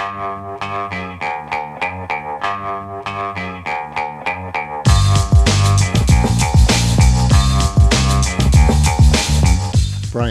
Brian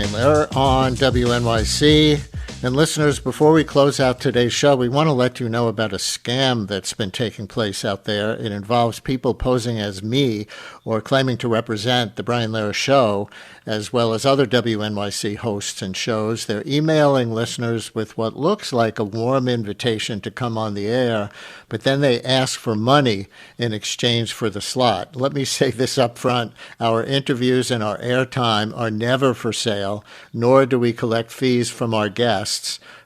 Lehrer on WNYC. And listeners, before we close out today's show, we want to let you know about a scam that's been taking place out there. It involves people posing as me or claiming to represent the Brian Lehrer Show, as well as other WNYC hosts and shows. They're emailing listeners with what looks like a warm invitation to come on the air, but then they ask for money in exchange for the slot. Let me say this up front. Our interviews and our airtime are never for sale, nor do we collect fees from our guests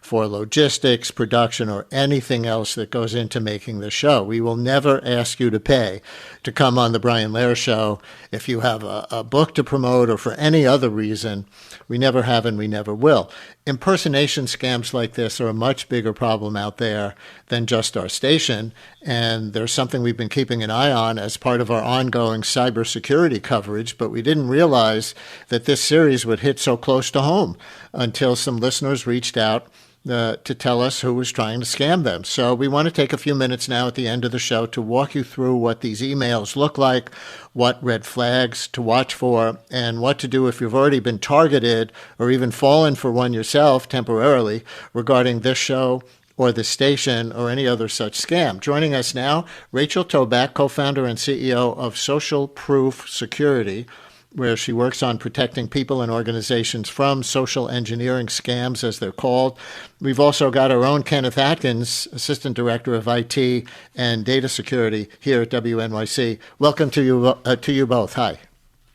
for logistics, production, or anything else that goes into making the show. We will never ask you to pay to come on the Brian Lehrer Show if you have a book to promote or for any other reason. We never have and we never will. Impersonation scams like this are a much bigger problem out there than just our station, and there's something we've been keeping an eye on as part of our ongoing cybersecurity coverage, but we didn't realize that this series would hit so close to home until some listeners reached out to tell us who was trying to scam them. So we want to take a few minutes now at the end of the show to walk you through what these emails look like, what red flags to watch for, and what to do if you've already been targeted or even fallen for one yourself temporarily regarding this show or the station or any other such scam. Joining us now, Rachel Tobac, co-founder and CEO of Social Proof Security, where she works on protecting people and organizations from social engineering scams, as they're called. We've also got our own Kenneth Atkins, Assistant Director of IT and Data Security here at WNYC. Welcome to you both. Hi.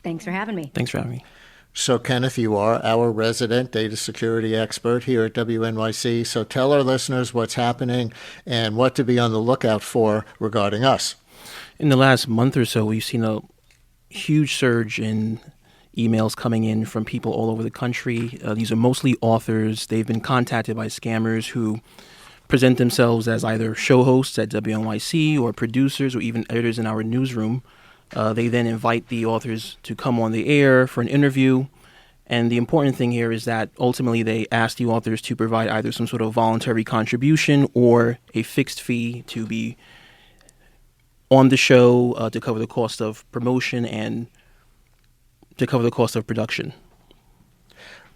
Thanks for having me. Thanks for having me. So, Kenneth, you are our resident data security expert here at WNYC. So tell our listeners what's happening and what to be on the lookout for regarding us. In the last month or so, we've seen a huge surge in emails coming in from people all over the country. These are mostly authors. They've been contacted by scammers who present themselves as either show hosts at WNYC or producers or even editors in our newsroom. They then invite the authors to come on the air for an interview. And the important thing here is that ultimately they ask the authors to provide either some sort of voluntary contribution or a fixed fee to be on the show to cover the cost of promotion and to cover the cost of production.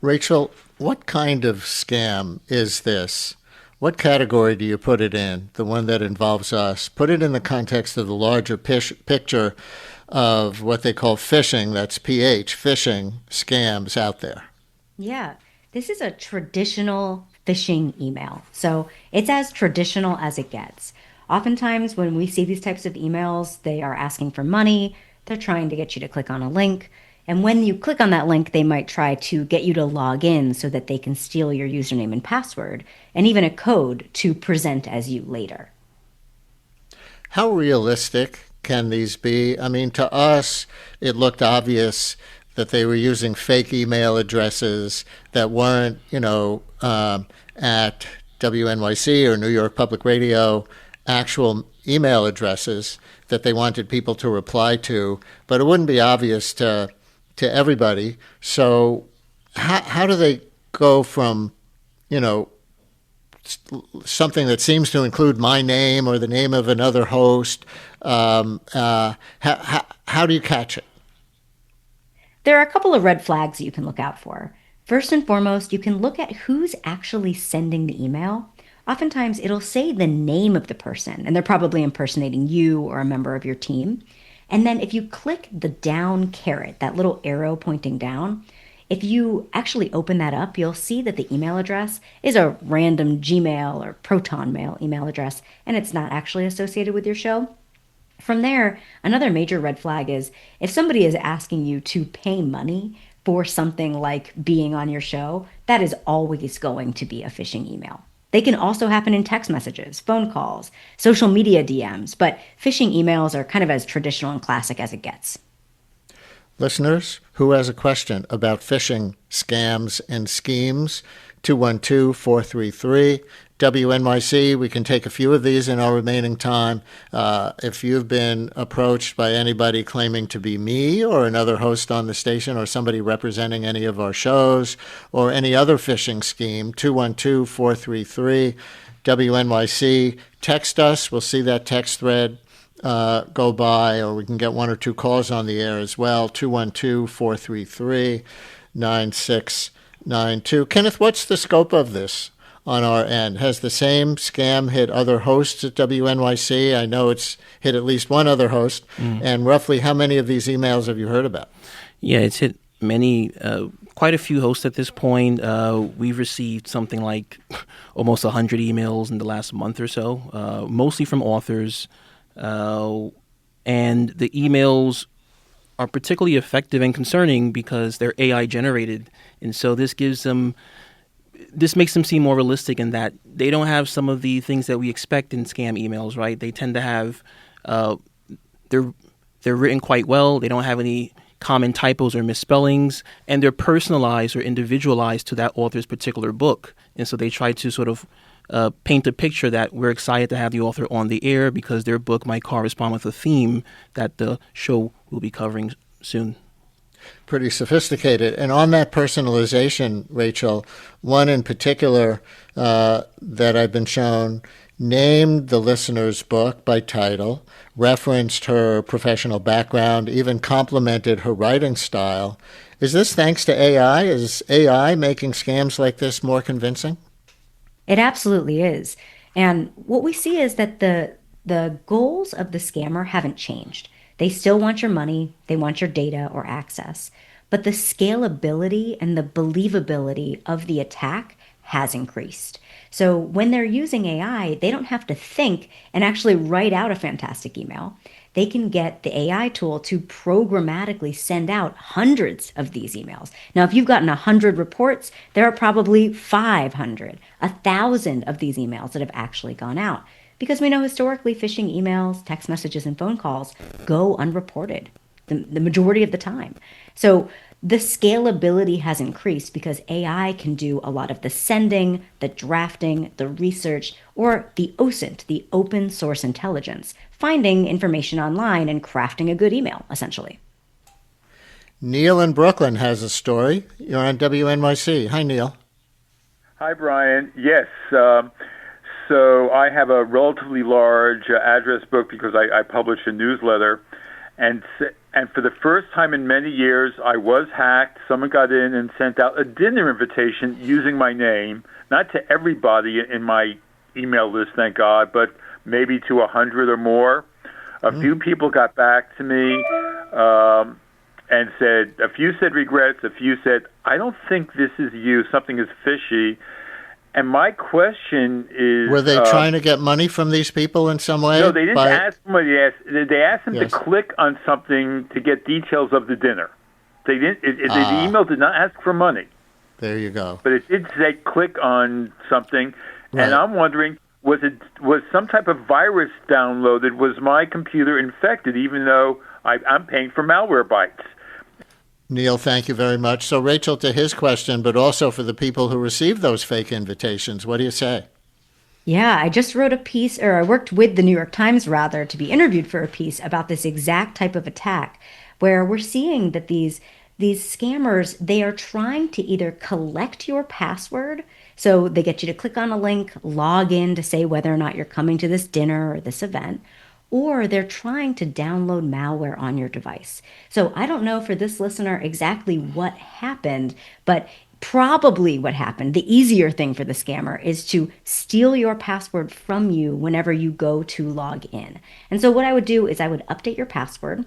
Rachel, what kind of scam is this? What category do you put it in, the one that involves us? Put it in the context of the larger picture of what they call phishing, that's PH, phishing scams out there. Yeah, this is a traditional phishing email. So it's as traditional as it gets. Oftentimes when we see these types of emails, they are asking for money. They're trying to get you to click on a link. And when you click on that link, they might try to get you to log in so that they can steal your username and password, and even a code to present as you later. How realistic can these be? I mean, to us, it looked obvious that they were using fake email addresses that weren't, at WNYC or New York Public Radio, actual email addresses that they wanted people to reply to, but it wouldn't be obvious to everybody. So how do they go from, something that seems to include my name or the name of another host? How do you catch it? There are a couple of red flags that you can look out for. First and foremost, you can look at who's actually sending the email. Oftentimes, it'll say the name of the person, and they're probably impersonating you or a member of your team. And then if you click the down caret, that little arrow pointing down, if you actually open that up, you'll see that the email address is a random Gmail or Proton Mail email address, and it's not actually associated with your show. From there, another major red flag is if somebody is asking you to pay money for something like being on your show, that is always going to be a phishing email. They can also happen in text messages, phone calls, social media DMs, but phishing emails are kind of as traditional and classic as it gets. Listeners, who has a question about phishing scams and schemes, 212-433 WNYC. We can take a few of these in our remaining time. If you've been approached by anybody claiming to be me or another host on the station or somebody representing any of our shows or any other phishing scheme, 212-433 WNYC. Text us. We'll see that text thread go by, or we can get one or two calls on the air as well, 212-433-9692. Kenneth, what's the scope of this on our end? Has the same scam hit other hosts at WNYC? I know it's hit at least one other host. And roughly how many of these emails have you heard about? Yeah, it's hit many, quite a few hosts at this point. We've received something like almost 100 emails in the last month or so, mostly from authors. And the emails are particularly effective and concerning because they're AI generated. And so this makes them seem more realistic in that they don't have some of the things that we expect in scam emails, right? They tend to have, they're written quite well. They don't have any common typos or misspellings, and they're personalized or individualized to that author's particular book. And so they try to sort of paint a picture that we're excited to have the author on the air because their book might correspond with a theme that the show will be covering soon. Pretty sophisticated. And on that personalization, Rachel, one in particular that I've been shown named the listener's book by title, referenced her professional background, even complimented her writing style. Is this thanks to AI? Is AI making scams like this more convincing? It absolutely is. And what we see is that the goals of the scammer haven't changed. They still want your money, they want your data or access. But the scalability and the believability of the attack has increased. So when they're using AI, they don't have to think and actually write out a fantastic email. They can get the AI tool to programmatically send out hundreds of these emails. Now, if you've gotten 100 reports, there are probably 500, 1,000 of these emails that have actually gone out. Because we know historically phishing emails, text messages, and phone calls go unreported the majority of the time. So the scalability has increased because AI can do a lot of the sending, the drafting, the research, or the OSINT, the open source intelligence, finding information online and crafting a good email, essentially. Neil in Brooklyn has a story. You're on WNYC. Hi, Neil. Hi, Brian. Yes. So I have a relatively large address book because I publish a newsletter. And for the first time in many years, I was hacked. Someone got in and sent out a dinner invitation using my name, not to everybody in my email list, thank God, but maybe to 100 or more. A few people got back to me and said, a few said regrets, a few said, I don't think this is you, something is fishy. And my question is... Were they trying to get money from these people in some way? No, they didn't ask somebody. They asked them Yes. to click on something to get details of the dinner. They didn't. The email did not ask for money. There you go. But it did say click on something. Right. And I'm wondering, was some type of virus downloaded? Was my computer infected, even though I'm paying for malware bytes? Neil, thank you very much. So, Rachel, to his question, but also for the people who received those fake invitations, what do you say? Yeah, I just wrote a piece, or I worked with the New York Times, rather, to be interviewed for a piece about this exact type of attack, where we're seeing that these scammers, they are trying to either collect your password, so they get you to click on a link, log in to say whether or not you're coming to this dinner or this event, or they're trying to download malware on your device. So I don't know for this listener exactly what happened, but probably what happened, the easier thing for the scammer is to steal your password from you whenever you go to log in. And so what I would do is I would update your password.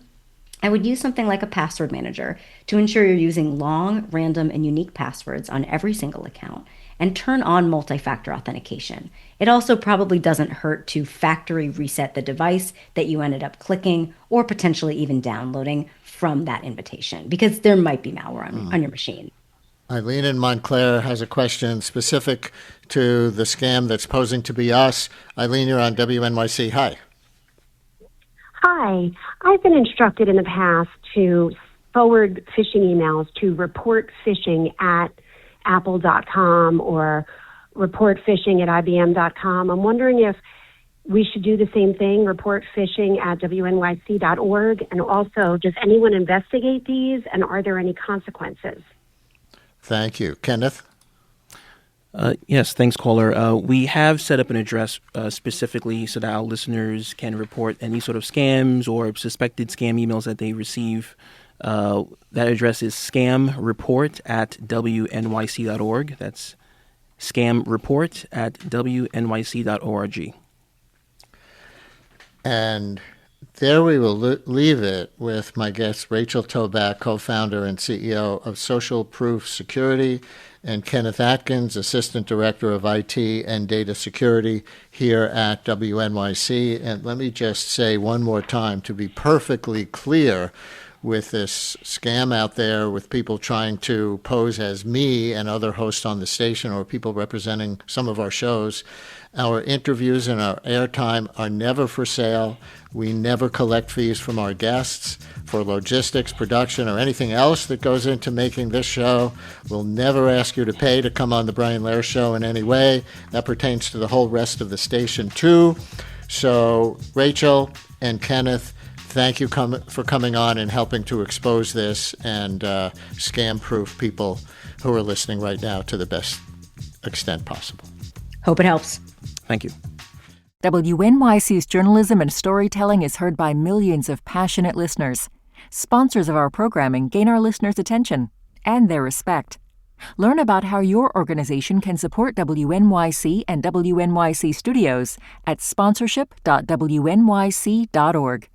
I would use something like a password manager to ensure you're using long, random, and unique passwords on every single account, and turn on multi-factor authentication. It also probably doesn't hurt to factory reset the device that you ended up clicking or potentially even downloading from that invitation, because there might be malware on your machine. Eileen in Montclair has a question specific to the scam that's posing to be us. Eileen, you're on WNYC. Hi. Hi. I've been instructed in the past to forward phishing emails to report phishing at apple.com or report phishing at ibm.com. I'm wondering if we should do the same thing, report phishing at wnyc.org. And also, does anyone investigate these, and are there any consequences? Thank you. Kenneth? Yes, thanks, caller. We have set up an address specifically so that our listeners can report any sort of scams or suspected scam emails that they receive. That address is scamreport@wnyc.org. That's scamreport@wnyc.org. And there we will leave it with my guest, Rachel Tobac, co-founder and CEO of Social Proof Security, and Kenneth Atkins, Assistant Director of IT and Data Security here at WNYC. And let me just say one more time, to be perfectly clear, with this scam out there with people trying to pose as me and other hosts on the station or people representing some of our shows, our interviews and our airtime are never for sale. We never collect fees from our guests for logistics, production, or anything else that goes into making this show. We'll never ask you to pay to come on the Brian Lehrer Show in any way. That pertains to the whole rest of the station, too. So, Rachel and Kenneth, thank you for coming on and helping to expose this and scam-proof people who are listening right now to the best extent possible. Hope it helps. Thank you. WNYC's journalism and storytelling is heard by millions of passionate listeners. Sponsors of our programming gain our listeners' attention and their respect. Learn about how your organization can support WNYC and WNYC Studios at sponsorship.wnyc.org.